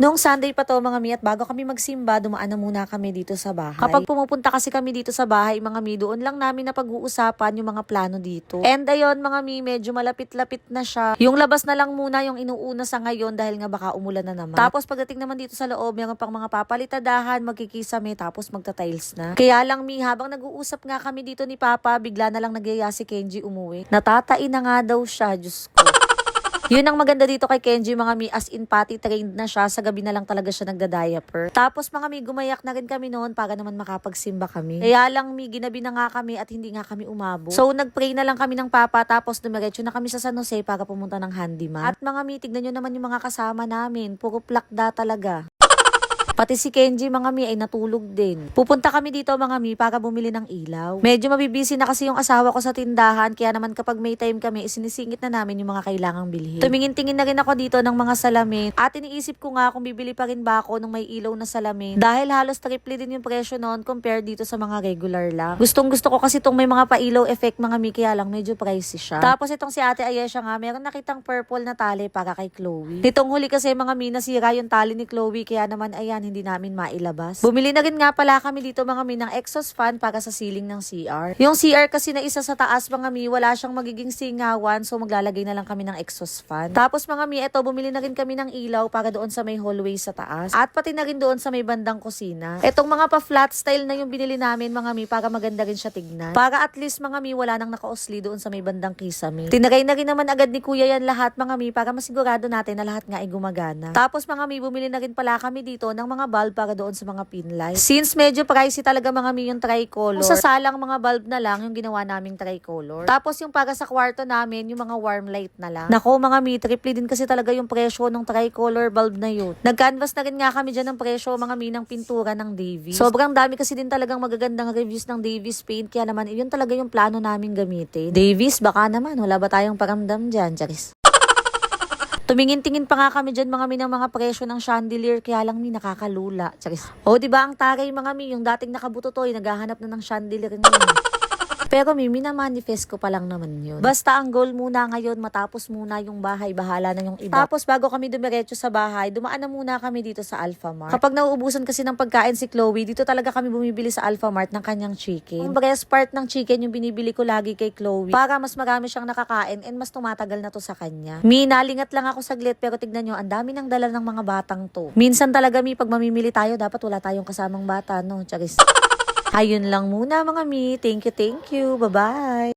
Noong Sunday pa to mga mi, at bago kami magsimba, dumaan na muna kami dito sa bahay. Kapag pumupunta kasi kami dito sa bahay mga mi, doon lang namin na pag-uusapan yung mga plano dito. And ayun mga mi, medyo malapit-lapit na siya. Yung labas na lang muna yung inuuna sa ngayon dahil nga baka umulan na naman. Tapos pagdating naman dito sa loob, meron pang mga papalitadahan, magkikisame, tapos magta-tiles na. Kaya lang mi, habang nag-uusap nga kami dito ni Papa, bigla na lang nagyaya si Kenji umuwi. Natatai na nga daw siya, Diyos ko. Yun ang maganda dito kay Kenji mga mi, as in potty trained na siya, sa gabi na lang talaga siya nagda-diaper. Tapos mga mi, gumayak na rin kami noon para naman makapagsimba kami. Kaya lang mi, ginabi na nga kami at hindi nga kami umabot. So nagpray na lang kami ng Papa, tapos dumiretso na kami sa San Jose para pumunta ng handyman. At mga mi, tignan nyo naman yung mga kasama namin, puro plakda talaga. Pati si Kenji mga mi ay natulog din. Pupunta kami dito mga mi para bumili ng ilaw. Medyo mabibisi na kasi yung asawa ko sa tindahan, kaya naman kapag may time kami, sinisingit na namin yung mga kailangang bilhin. Tumingin-tingin na rin ako dito ng mga salamin at iniisip ko nga kung bibili pa rin ba ako ng may ilaw na salamin dahil halos triple din yung presyo noon compare dito sa mga regular lang. Gustong gusto ko kasi itong may mga pa-ilaw effect mga mi, kaya lang medyo pricey siya. Tapos itong si Ate Ayesha nga, meron nakitang purple na tali para kay Chloe. Nitong huli kasi mga mi, nasira yung tali ni Chloe, kaya naman ayan, hindi namin mailabas. Bumili na rin nga pala kami dito mga mi ng exhaust fan para sa ceiling ng CR. Yung CR kasi na isa sa taas mga mi, wala siyang magiging singawan, so maglalagay na lang kami ng exhaust fan. Tapos mga mi, eto bumili na rin kami ng ilaw para doon sa may hallway sa taas. At pati na rin doon sa may bandang kusina. Etong mga pa-flat style na yung binili namin mga mi, para maganda rin siya tignan. Para at least mga mi, wala nang naka-osli doon sa may bandang kisame. Tinagay na rin naman agad ni Kuya yan lahat mga mi, para masigurado natin na lahat nga ay gumagana. Tapos mga mi, bumili na rin pala kami dito ng mga bulb para doon sa mga pin light. Since medyo pricey talaga mga mi yung tricolor, sa salang mga bulb na lang yung ginawa naming tricolor. Tapos yung para sa kwarto namin, yung mga warm light na lang. Nako mga mi, triple din kasi talaga yung presyo ng tricolor bulb na yun. Nag-canvas na rin nga kami dyan ng presyo mga mi ng pintura ng Davies. Sobrang dami kasi din talagang magagandang reviews ng Davies paint, kaya naman yun talaga yung plano namin gamitin. Davies, baka naman, wala ba tayong paramdam dyan, Charis? Tumingin-tingin pa nga kami dyan mga mi ng mga presyo ng chandelier, kaya lang mi nakakalula. Charis. O diba ang taray mga mi, yung dating nakabututoy, naghahanap na ng chandelier ngayon. Pero mi, minamanifest ko pa lang naman yun. Basta ang goal muna ngayon, matapos muna yung bahay, bahala na yung iba. Tapos bago kami dumiretso sa bahay, dumaan na muna kami dito sa Alfamart. Kapag nauubusan kasi ng pagkain si Chloe, dito talaga kami bumibili sa Alfamart ng kanyang chicken. Ang breast part ng chicken yung binibili ko lagi kay Chloe para mas marami siyang nakakain and mas tumatagal na to sa kanya. Mi, nalingat lang ako saglit, pero tignan nyo, ang dami ng dala ng mga batang to. Minsan talaga mi, pag mamimili tayo, dapat wala tayong kasamang bata, no? Charis. Ayun lang muna mga mi. Thank you. Bye-bye.